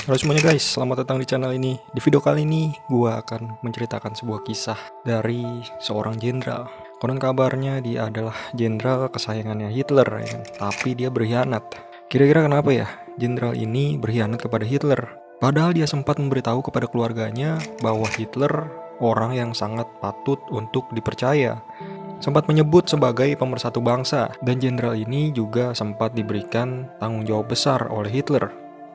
Halo semuanya guys, selamat datang di channel ini. Di video kali ini, gue akan menceritakan sebuah kisah dari seorang jenderal. Konon kabarnya dia adalah jenderal kesayangannya Hitler, ya kan? Tapi dia berkhianat. Kira-kira kenapa ya jenderal ini berkhianat kepada Hitler? Padahal dia sempat memberitahu kepada keluarganya bahwa Hitler orang yang sangat patut untuk dipercaya. Sempat menyebut sebagai pemersatu bangsa, dan jenderal ini juga sempat diberikan tanggung jawab besar oleh Hitler.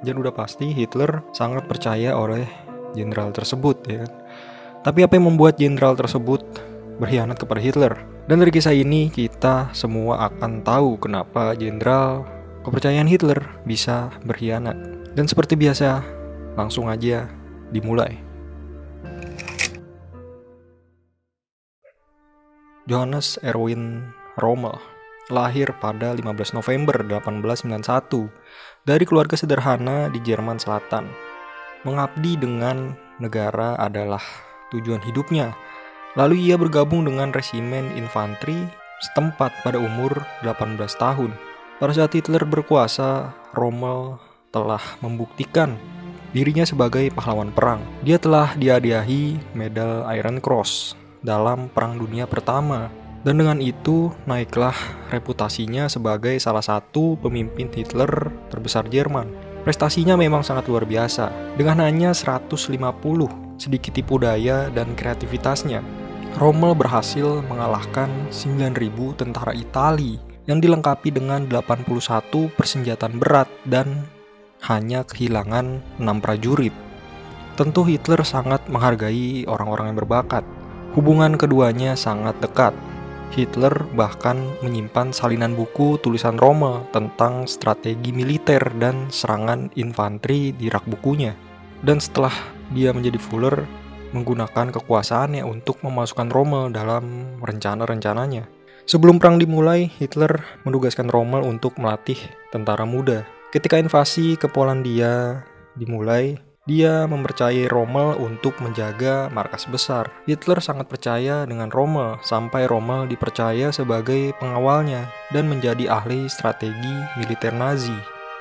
Dan udah pasti Hitler sangat percaya oleh jenderal tersebut, ya kan? Tapi apa yang membuat jenderal tersebut berkhianat kepada Hitler? Dan dari kisah ini kita semua akan tahu kenapa jenderal kepercayaan Hitler bisa berkhianat. Dan seperti biasa, langsung aja dimulai. Johannes Erwin Rommel lahir pada 15 November 1891 dari keluarga sederhana di Jerman Selatan. Mengabdi dengan negara adalah tujuan hidupnya. Lalu ia bergabung dengan resimen infanteri setempat pada umur 18 tahun. Pada saat Hitler berkuasa, Rommel telah membuktikan dirinya sebagai pahlawan perang. Dia telah dihadiahi medal Iron Cross dalam Perang Dunia Pertama. Dan dengan itu naiklah reputasinya sebagai salah satu pemimpin Hitler terbesar Jerman. Prestasinya memang sangat luar biasa. Dengan hanya 150 sedikit tipu daya dan kreativitasnya, Rommel berhasil mengalahkan 9.000 tentara Italia yang dilengkapi dengan 81 persenjataan berat dan hanya kehilangan 6 prajurit. Tentu Hitler sangat menghargai orang-orang yang berbakat. Hubungan keduanya sangat dekat. Hitler bahkan menyimpan salinan buku tulisan Rommel tentang strategi militer dan serangan infanteri di rak bukunya. Dan setelah dia menjadi Fuhrer, menggunakan kekuasaannya untuk memasukkan Rommel dalam rencana-rencananya. Sebelum perang dimulai, Hitler menugaskan Rommel untuk melatih tentara muda. Ketika invasi ke Polandia dimulai, dia mempercayai Rommel untuk menjaga markas besar. Hitler sangat percaya dengan Rommel, sampai Rommel dipercaya sebagai pengawalnya dan menjadi ahli strategi militer Nazi.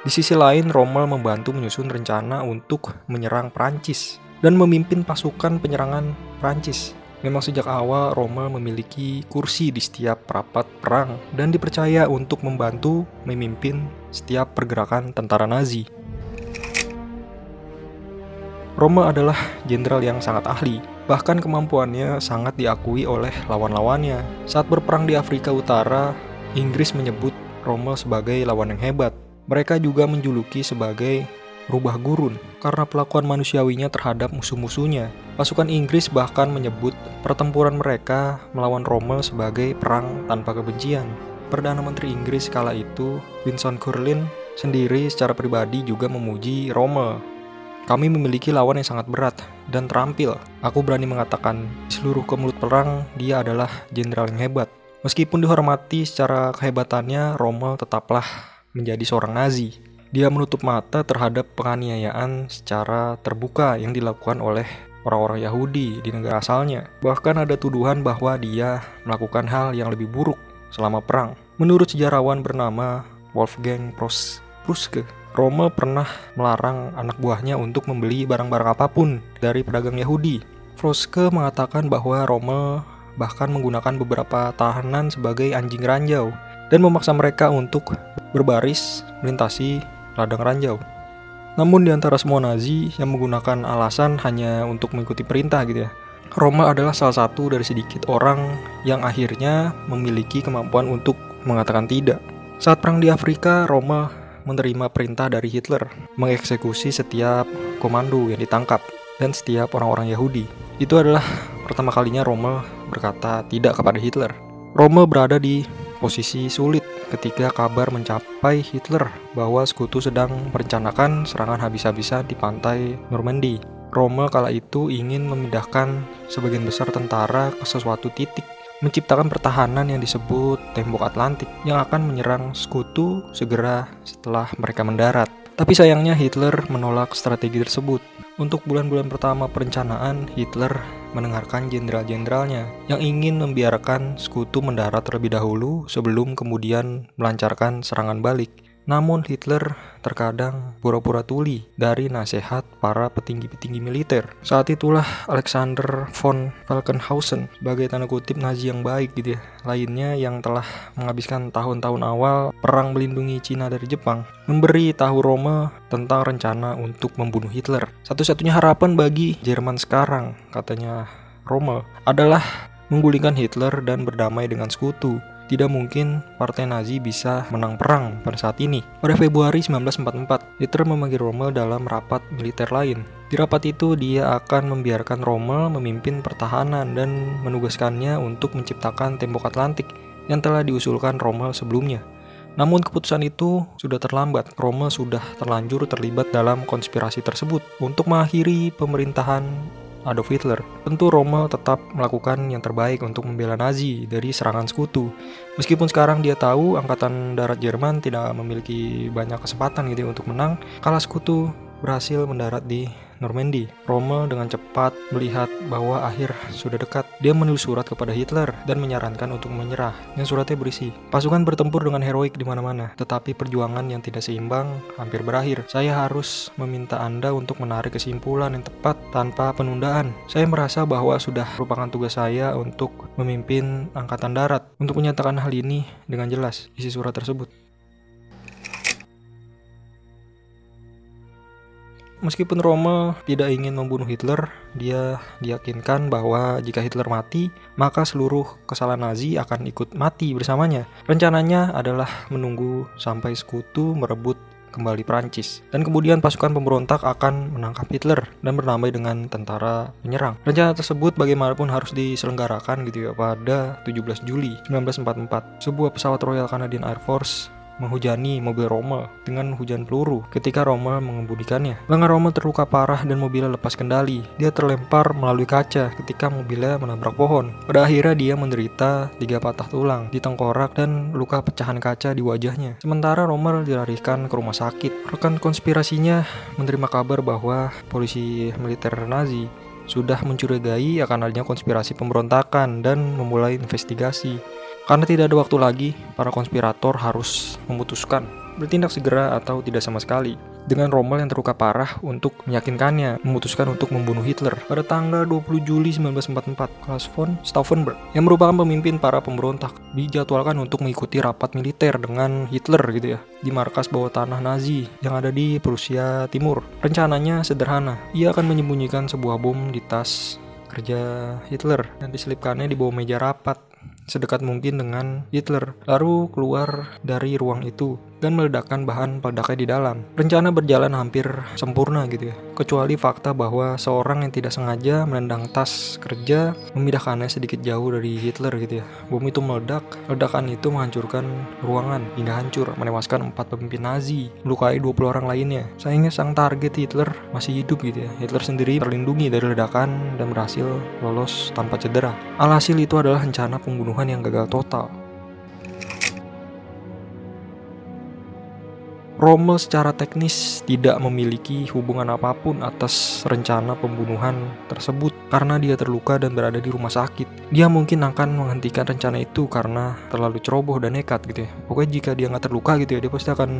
Di sisi lain, Rommel membantu menyusun rencana untuk menyerang Prancis dan memimpin pasukan penyerangan Prancis. Memang sejak awal Rommel memiliki kursi di setiap rapat perang dan dipercaya untuk membantu memimpin setiap pergerakan tentara Nazi. Rommel adalah jenderal yang sangat ahli, bahkan kemampuannya sangat diakui oleh lawan-lawannya. Saat berperang di Afrika Utara, Inggris menyebut Rommel sebagai lawan yang hebat. Mereka juga menjuluki sebagai rubah gurun karena pelakuan manusiawinya terhadap musuh-musuhnya. Pasukan Inggris bahkan menyebut pertempuran mereka melawan Rommel sebagai perang tanpa kebencian. Perdana Menteri Inggris kala itu, Winston Churchill, sendiri secara pribadi juga memuji Rommel. Kami memiliki lawan yang sangat berat dan terampil. Aku berani mengatakan di seluruh kemelut perang dia adalah jenderal yang hebat. Meskipun dihormati secara kehebatannya, Rommel tetaplah menjadi seorang Nazi. Dia menutup mata terhadap penganiayaan secara terbuka yang dilakukan oleh orang-orang Yahudi di negara asalnya. Bahkan ada tuduhan bahwa dia melakukan hal yang lebih buruk selama perang. Menurut sejarawan bernama Wolfgang Pruske, Rommel pernah melarang anak buahnya untuk membeli barang-barang apapun dari pedagang Yahudi. Pruske mengatakan bahwa Rommel bahkan menggunakan beberapa tahanan sebagai anjing ranjau dan memaksa mereka untuk berbaris melintasi ladang ranjau. Namun di antara semua Nazi yang menggunakan alasan hanya untuk mengikuti perintah gitu ya, Rommel adalah salah satu dari sedikit orang yang akhirnya memiliki kemampuan untuk mengatakan tidak. Saat perang di Afrika, Rommel menerima perintah dari Hitler mengeksekusi setiap komando yang ditangkap dan setiap orang-orang Yahudi. Itu adalah pertama kalinya Rommel berkata tidak kepada Hitler. Rommel berada di posisi sulit ketika kabar mencapai Hitler bahwa sekutu sedang merencanakan serangan habis-habisan di pantai Normandy. Rommel kala itu ingin memindahkan sebagian besar tentara ke sesuatu titik, menciptakan pertahanan yang disebut Tembok Atlantik yang akan menyerang sekutu segera setelah mereka mendarat. Tapi sayangnya Hitler menolak strategi tersebut. Untuk bulan-bulan pertama perencanaan, Hitler mendengarkan jenderal-jenderalnya yang ingin membiarkan sekutu mendarat terlebih dahulu sebelum kemudian melancarkan serangan balik. Namun Hitler terkadang pura-pura tuli dari nasihat para petinggi-petinggi militer. Saat itulah Alexander von Falkenhausen sebagai tanda kutip Nazi yang baik gitu ya, lainnya yang telah menghabiskan tahun-tahun awal perang melindungi Cina dari Jepang, memberi tahu Rommel tentang rencana untuk membunuh Hitler. Satu-satunya harapan bagi Jerman sekarang, katanya Rommel, adalah menggulingkan Hitler dan berdamai dengan sekutu. Tidak mungkin partai Nazi bisa menang perang pada saat ini. Pada Februari 1944, Hitler memanggil Rommel dalam rapat militer lain. Di rapat itu, dia akan membiarkan Rommel memimpin pertahanan dan menugaskannya untuk menciptakan tembok Atlantik yang telah diusulkan Rommel sebelumnya. Namun keputusan itu sudah terlambat. Rommel sudah terlanjur terlibat dalam konspirasi tersebut untuk mengakhiri pemerintahan Adolf Hitler. Tentu Rommel tetap melakukan yang terbaik untuk membela Nazi dari serangan sekutu. Meskipun sekarang dia tahu angkatan darat Jerman tidak memiliki banyak kesempatan gitu untuk menang, kala sekutu berhasil mendarat di Normandy. Rommel dengan cepat melihat bahwa akhir sudah dekat. Dia menulis surat kepada Hitler dan menyarankan untuk menyerah. Yang suratnya berisi, "Pasukan bertempur dengan heroik di mana-mana, tetapi perjuangan yang tidak seimbang hampir berakhir. Saya harus meminta Anda untuk menarik kesimpulan yang tepat tanpa penundaan. Saya merasa bahwa sudah merupakan tugas saya untuk memimpin angkatan darat. Untuk menyatakan hal ini dengan jelas," isi surat tersebut. Meskipun Rommel tidak ingin membunuh Hitler, dia diyakinkan bahwa jika Hitler mati, maka seluruh kesalahan Nazi akan ikut mati bersamanya. Rencananya adalah menunggu sampai sekutu merebut kembali Prancis, dan kemudian pasukan pemberontak akan menangkap Hitler dan berdamai dengan tentara penyerang. Rencana tersebut bagaimanapun harus diselenggarakan gitu ya pada 17 Juli 1944. Sebuah pesawat Royal Canadian Air Force menghujani mobil Rommel dengan hujan peluru ketika Rommel mengemudikannya. Lengan Rommel terluka parah dan mobilnya lepas kendali. Dia terlempar melalui kaca ketika mobilnya menabrak pohon. Pada akhirnya dia menderita 3 patah tulang di tengkorak dan luka pecahan kaca di wajahnya. Sementara Rommel dilarikan ke rumah sakit. Rekan konspirasinya menerima kabar bahwa polisi militer Nazi sudah mencurigai akan adanya konspirasi pemberontakan dan memulai investigasi. Karena tidak ada waktu lagi, para konspirator harus memutuskan bertindak segera atau tidak sama sekali. Dengan Rommel yang terluka parah untuk meyakinkannya memutuskan untuk membunuh Hitler. Pada tanggal 20 Juli 1944, Klaus von Stauffenberg yang merupakan pemimpin para pemberontak dijadwalkan untuk mengikuti rapat militer dengan Hitler gitu ya, di markas bawah tanah Nazi yang ada di Prusia Timur. Rencananya sederhana, ia akan menyembunyikan sebuah bom di tas kerja Hitler dan diselipkannya di bawah meja rapat sedekat mungkin dengan Hitler, lalu keluar dari ruang itu dan meledakkan bahan peledaknya di dalam. Rencana berjalan hampir sempurna gitu ya, kecuali fakta bahwa seorang yang tidak sengaja menendang tas kerja memindahkannya sedikit jauh dari Hitler gitu ya. Bom itu meledak, ledakan itu menghancurkan ruangan hingga hancur, menewaskan 4 pemimpin Nazi, melukai 20 orang lainnya. Sayangnya sang target Hitler masih hidup gitu ya. Hitler sendiri terlindungi dari ledakan dan berhasil lolos tanpa cedera. Alhasil itu adalah rencana pembunuhan yang gagal total. Rommel secara teknis tidak memiliki hubungan apapun atas rencana pembunuhan tersebut karena dia terluka dan berada di rumah sakit. Dia mungkin akan menghentikan rencana itu karena terlalu ceroboh dan nekat gitu ya. Pokoknya jika dia nggak terluka gitu ya, dia pasti akan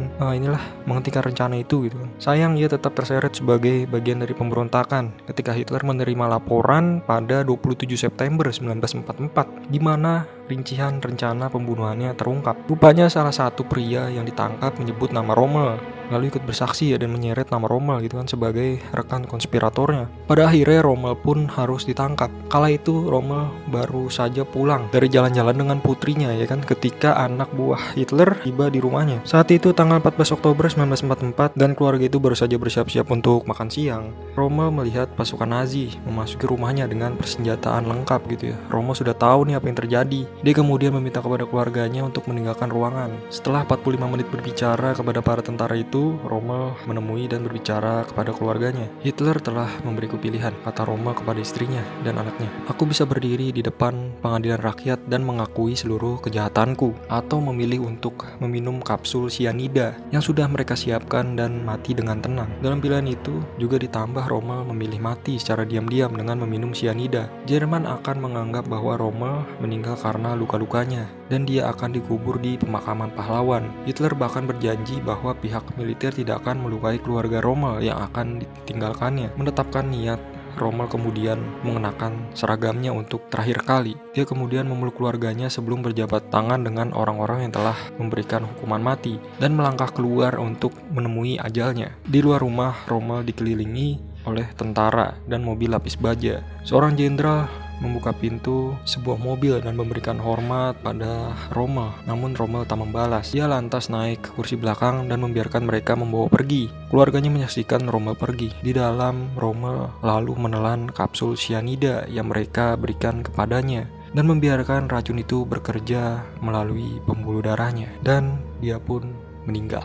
menghentikan rencana itu gitu kan. Sayang ia tetap terseret sebagai bagian dari pemberontakan ketika Hitler menerima laporan pada 27 September 1944 di mana rincian rencana pembunuhannya terungkap. Rupanya salah satu pria yang ditangkap menyebut nama Rommel, lalu ikut bersaksi ya dan menyeret nama Rommel gitu kan sebagai rekan konspiratornya. Pada akhirnya Rommel pun harus ditangkap. Kala itu Rommel baru saja pulang dari jalan-jalan dengan putrinya ya kan ketika anak buah Hitler tiba di rumahnya. Saat itu tanggal 14 Oktober 1944 dan keluarga itu baru saja bersiap-siap untuk makan siang. Rommel melihat pasukan Nazi memasuki rumahnya dengan persenjataan lengkap gitu ya. Rommel sudah tahu nih apa yang terjadi. Dia kemudian meminta kepada keluarganya untuk meninggalkan ruangan. Setelah 45 menit berbicara kepada para tentara itu, itu, Rommel menemui dan berbicara kepada keluarganya. "Hitler telah memberiku pilihan," kata Rommel kepada istrinya dan anaknya. "Aku bisa berdiri di depan pengadilan rakyat dan mengakui seluruh kejahatanku, atau memilih untuk meminum kapsul sianida yang sudah mereka siapkan dan mati dengan tenang. Dalam pilihan itu juga ditambah Rommel memilih mati secara diam-diam dengan meminum sianida. Jerman akan menganggap bahwa Rommel meninggal karena luka-lukanya, dan dia akan dikubur di pemakaman pahlawan. Hitler bahkan berjanji bahwa pihak militer tidak akan melukai keluarga Rommel yang akan ditinggalkannya. Menetapkan niat, Rommel kemudian mengenakan seragamnya untuk terakhir kali. Dia kemudian memeluk keluarganya sebelum berjabat tangan dengan orang-orang yang telah memberikan hukuman mati dan melangkah keluar untuk menemui ajalnya. Di luar rumah, Rommel dikelilingi oleh tentara dan mobil lapis baja. Seorang jenderal membuka pintu sebuah mobil dan memberikan hormat pada Rommel. Namun Rommel tak membalas. Dia lantas naik ke kursi belakang dan membiarkan mereka membawa pergi. Keluarganya menyaksikan Rommel pergi. Di dalam, Rommel lalu menelan kapsul sianida yang mereka berikan kepadanya dan membiarkan racun itu bekerja melalui pembuluh darahnya, dan dia pun meninggal.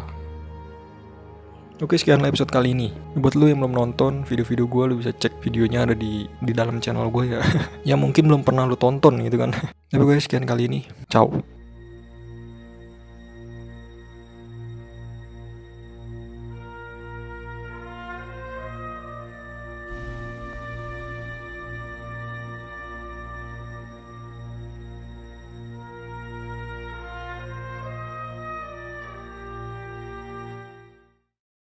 Oke, sekianlah episode kali ini. Buat lu yang belum nonton video-video gue, lu bisa cek videonya ada di dalam channel gue ya. Yang mungkin belum pernah lu tonton gitu kan. Tapi guys, sekian kali ini. Ciao.